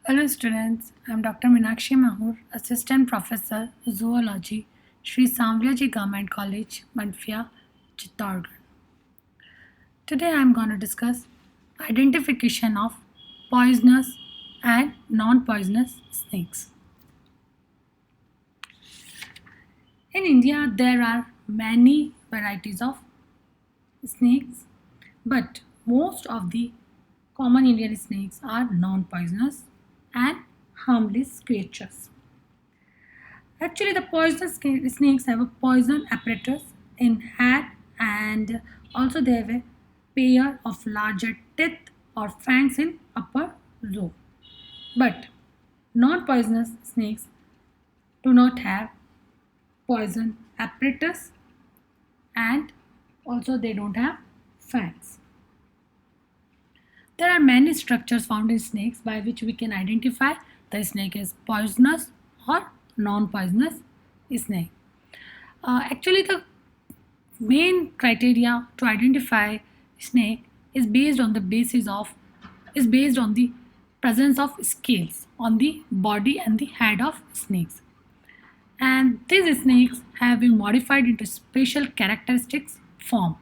Hello students, I am Dr. Meenakshi Mahur, Assistant Professor, Zoology, Sri Samvyaji Government College, Mandvia, Chittorgarh. Today I am going to discuss identification of poisonous and non-poisonous snakes. In India, there are many varieties of snakes, but most of the common Indian snakes are non-poisonous and harmless creatures. Actually, the poisonous snakes have a poison apparatus in head, and also they have a pair of larger teeth or fangs in upper jaw. But non-poisonous snakes do not have poison apparatus, and also they don't have fangs. There are many structures found in snakes by which we can identify the snake is poisonous or non-poisonous snake. Actually, the main criteria to identify snake is based on the presence of scales on the body and the head of snakes, and these snakes have been modified into special characteristics form,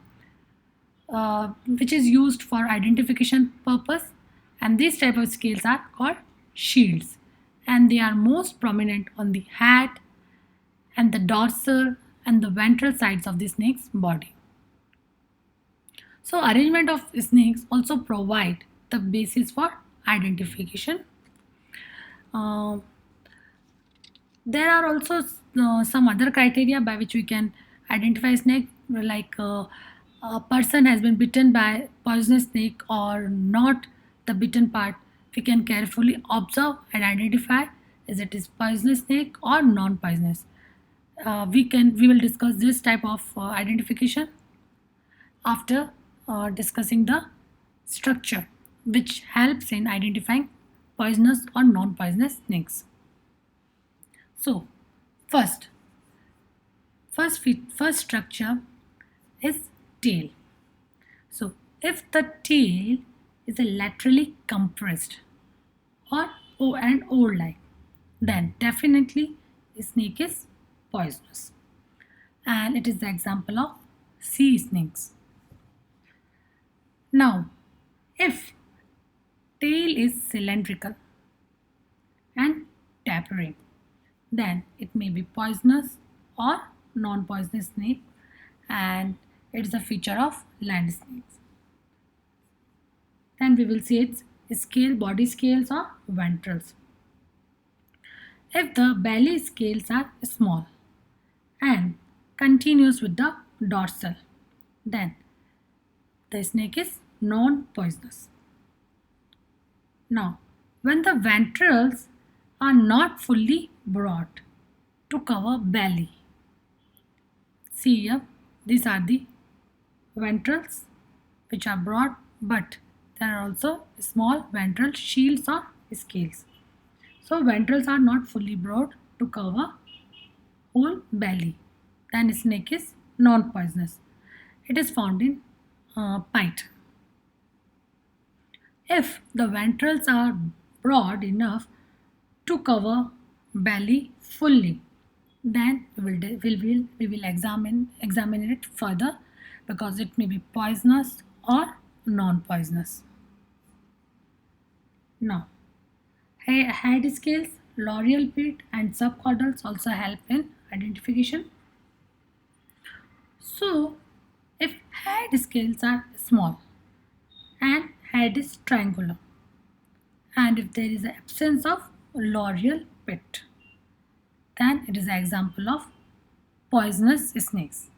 which is used for identification purpose, and these type of scales are called shields, and they are most prominent on the head and the dorsal and the ventral sides of the snake's body. So arrangement of snakes also provide the basis for identification. Uh, there are also some other criteria by which we can identify snake, like a person has been bitten by poisonous snake or not. The bitten part we can carefully observe and identify is it is poisonous snake or non-poisonous. We will discuss this type of identification after discussing the structure which helps in identifying poisonous or non-poisonous snakes. So first first structure is tail. So if the tail is a laterally compressed or and old like, then definitely a snake is poisonous, and it is the example of sea snakes. Now, if tail is cylindrical and tapering, then it may be poisonous or non-poisonous snake, and it's a feature of land snakes. Then we will see its body scales or ventrals. If the belly scales are small and continues with the dorsal, then the snake is non-poisonous. Now, when the ventrals are not fully broad to cover belly, see here, these are the ventrals which are broad, but there are also small ventral shields or scales. So ventrals are not fully broad to cover whole belly, then snake is non-poisonous. It is found in pite. If the ventrals are broad enough to cover belly fully, then we will examine it further, because it may be poisonous or non-poisonous. Now, head scales, loreal pit, and subcaudals also help in identification. So, if head scales are small and head is triangular, and if there is an absence of loreal pit, then it is an example of poisonous snakes,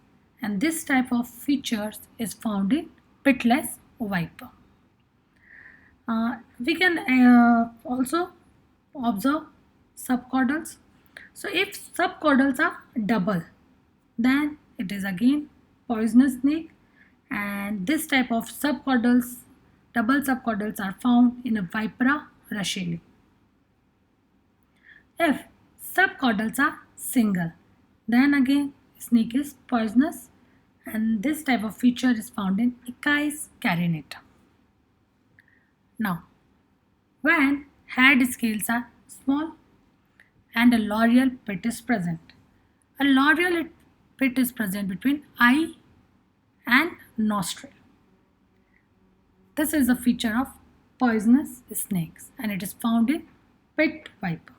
and this type of features is found in pitless viper. We can also observe subcaudals. So if subcaudals are double, then it is again poisonous snake, and this type of double subcaudals are found in a Vipera russellii. If subcaudals are single, then again snake is poisonous, and this type of feature is found in Echis carinata. Now, when head scales are small and a loreal pit is present. A loreal pit is present between eye and nostril. This is a feature of poisonous snakes and it is found in pit viper.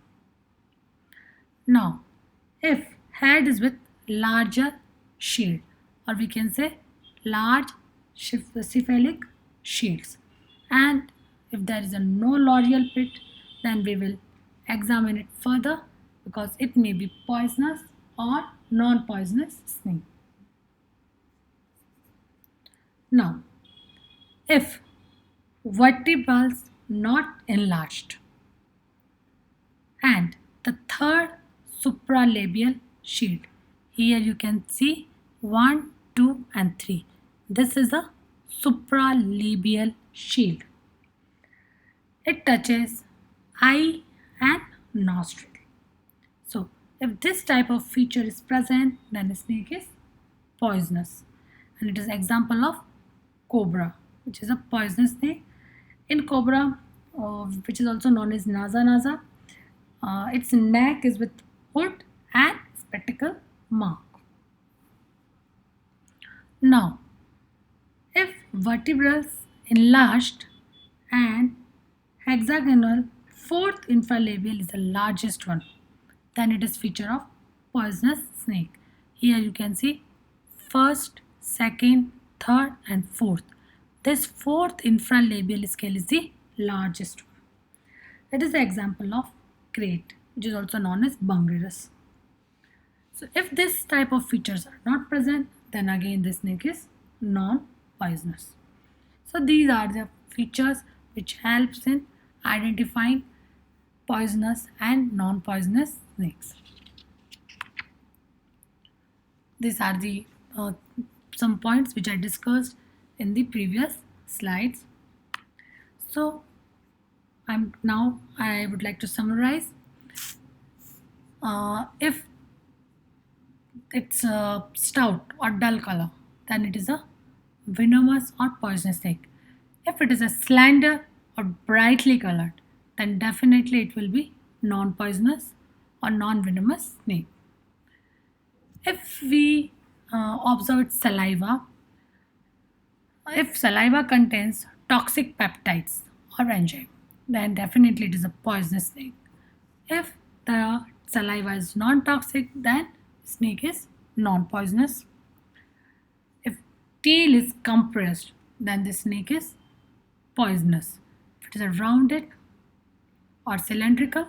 Now, if head is with larger shield, or we can say large cephalic shields, and if there is a no loreal pit, then we will examine it further because it may be poisonous or non-poisonous snake. Now, if vertebrals not enlarged and the third supralabial shield, here you can see 1, 2 and 3. This is a supralabial shield. It touches eye and nostril. So if this type of feature is present, then the snake is poisonous, and it is example of cobra, which is a poisonous snake. In cobra, which is also known as naza, its neck is with hood and spectacle mark. Now, if vertebrals enlarged and hexagonal fourth infralabial is the largest one, then it is feature of poisonous snake. Here you can see first, second, third and fourth. This fourth infralabial scale is the largest one. It is the example of crate, which is also known as Bungarus. So if this type of features are not present, then again the snake is non-poisonous. So these are the features which helps in identifying poisonous and non-poisonous snakes. These are the some points which I discussed in the previous slides. So I would like to summarize. If it's a stout or dull color, then it is a venomous or poisonous snake. If it is a slender or brightly colored, then definitely it will be non-poisonous or non-venomous snake. If we observe its saliva, if saliva contains toxic peptides or enzyme, then definitely it is a poisonous snake. If the saliva is non-toxic, then snake is non-poisonous. If tail is compressed, then the snake is poisonous. If it is a rounded or cylindrical,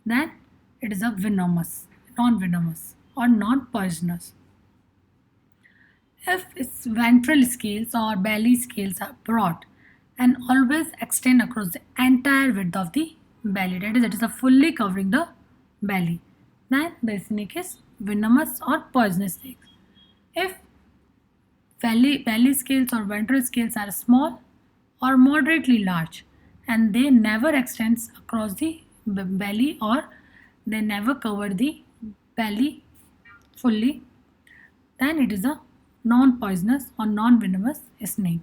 then it is a venomous, non-venomous or non-poisonous. If its ventral scales or belly scales are broad and always extend across the entire width of the belly, that is, it is a fully covering the belly, then the snake is venomous or poisonous snake. If belly scales or ventral scales are small or moderately large and they never extends across the belly or they never cover the belly fully, then it is a non-poisonous or non-venomous snake.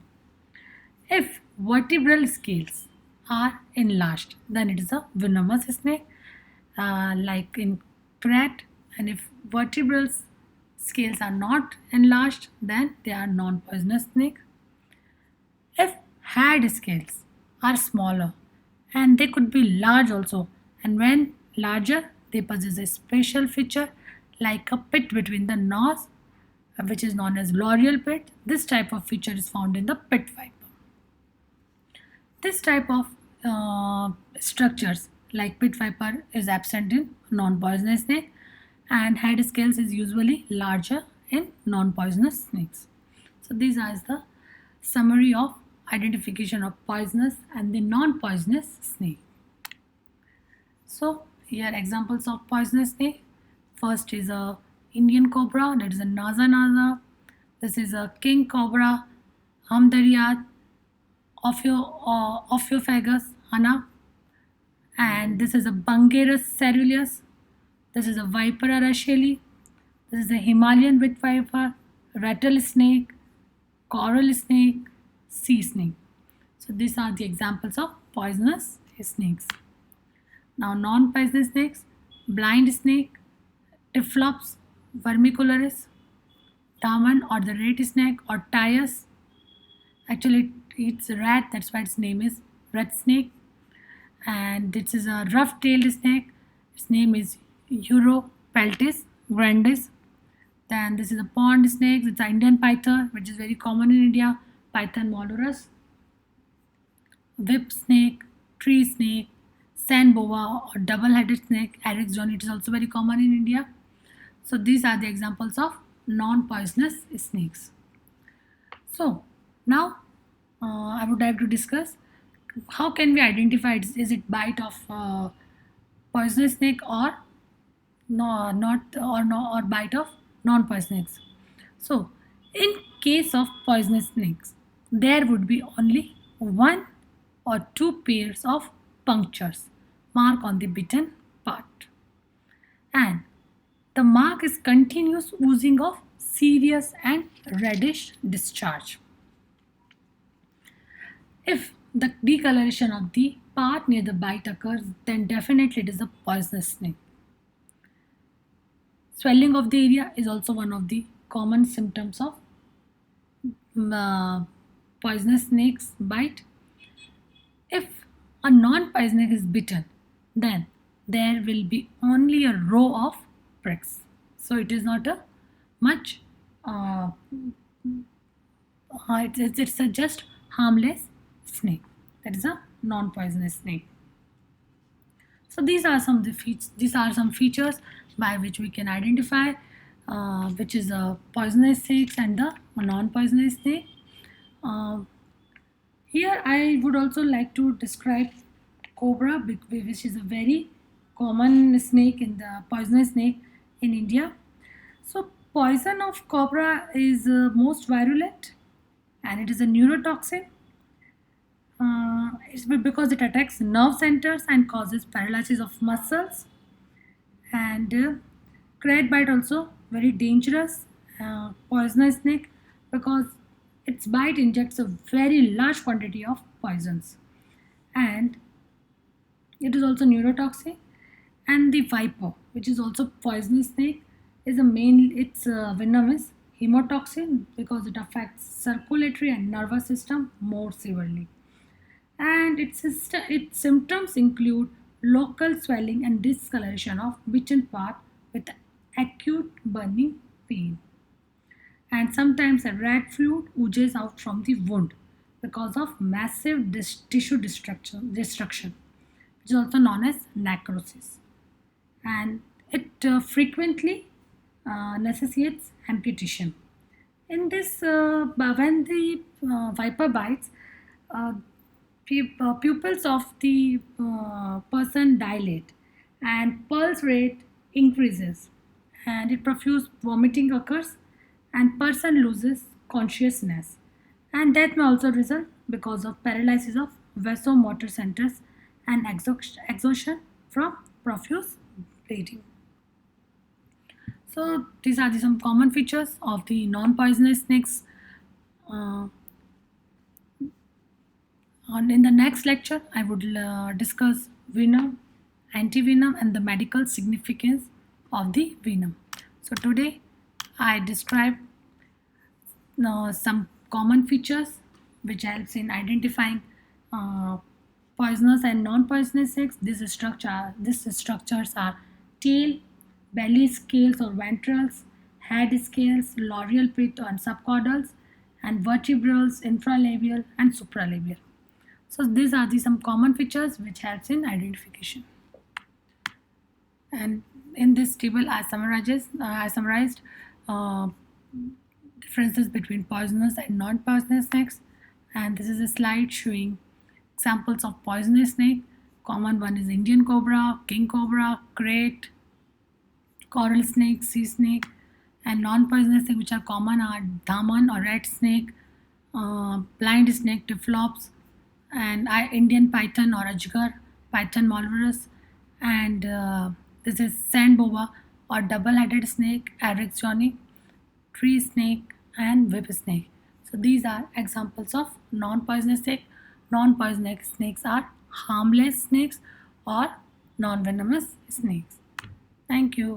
If vertebral scales are enlarged, then it is a venomous snake, like in crate. And if vertebral scales are not enlarged, then they are non-poisonous snake. If head scales are smaller and they could be large also, and when larger they possess a special feature like a pit between the nose, which is known as loreal pit. This type of feature is found in the pit viper. This type of structures like pit viper is absent in non-poisonous snake, and head scales is usually larger in non-poisonous snakes. So these are the summary of identification of poisonous and the non-poisonous snake. So here are examples of poisonous snake. First is a Indian cobra, that is a naza. This is a king cobra, hamdariat, Ophiophagus hana, and this is a Bungarus ceruleus. This is a Vipera racheli. This is a Himalayan witch viper, rattlesnake, coral snake, sea snake. So these are the examples of poisonous snakes. Now, non-poisonous snakes: blind snake, Typhlops vermicularis, Daman or the rat snake or Tias. Actually, it eats rat, that's why its name is rat snake. And this is a rough-tailed snake. Its name is Europeltis grandis. Then this is a pond snake. It's an Indian python, which is very common in India. Python molurus, whip snake, tree snake, sand boa or double-headed snake. Eryx john. It is also very common in India. So these are the examples of non-poisonous snakes. So now I would like to discuss how can we identify is it bite of poisonous snake or no, not or no or bite of non-poisonous. So in case of poisonous snakes, there would be only one or two pairs of punctures mark on the bitten part, and the mark is continuous oozing of serious and reddish discharge. If the decoloration of the part near the bite occurs, then definitely it is a poisonous snake. Swelling of the area is also one of the common symptoms of uh, poisonous snake's bite. If a non-poisonous is bitten, then there will be only a row of pricks. So it is not a much. It's a just harmless snake. That is a non-poisonous snake. So these are some these are some features by which we can identify which is a poisonous snake and the non-poisonous snake. Uh, Here I would also like to describe cobra, which is a very common snake in the poisonous snake in India. So poison of cobra is most virulent, and it is a neurotoxin. It's because it attacks nerve centers and causes paralysis of muscles. And crate bite also very dangerous poisonous snake because its bite injects a very large quantity of poisons, and it is also neurotoxic. And the viper, which is also poisonous snake, is a main its venom is hemotoxin because it affects circulatory and nervous system more severely. And its symptoms include local swelling and discoloration of bitten part with acute burning pain. And sometimes a red fluid oozes out from the wound because of massive tissue destruction, which is also known as necrosis. And it frequently necessitates amputation. In this, when the viper bites, uh, pupils of the person dilate and pulse rate increases, and it profuse vomiting occurs, and person loses consciousness, and death may also result because of paralysis of vasomotor centers and exhaustion from profuse bleeding. So these are some common features of the non-poisonous snakes. uh, in the next lecture, I would discuss venom, antivenom, and the medical significance of the venom. So today, I described some common features which helps in identifying uh, poisonous and non-poisonous snakes. These structures are tail, belly scales or ventrals, head scales, loreal pit and subcaudals, and vertebrals, infralabial and supralabial. So these are some common features which helps in identification. And in this table, I summarized uh, differences between poisonous and non-poisonous snakes. And this is a slide showing examples of poisonous snake. Common one is Indian cobra, king cobra, crate, coral snake, sea snake. And non-poisonous snake which are common are daman or rat snake, blind snake, typhlops, and Indian python or ajgar, python molurus, and this is sand boa or double-headed snake, Eryx johni, tree snake, and whip snake. So these are examples of non-poisonous snake. Non-poisonous snakes are harmless snakes or non-venomous snakes. Thank you.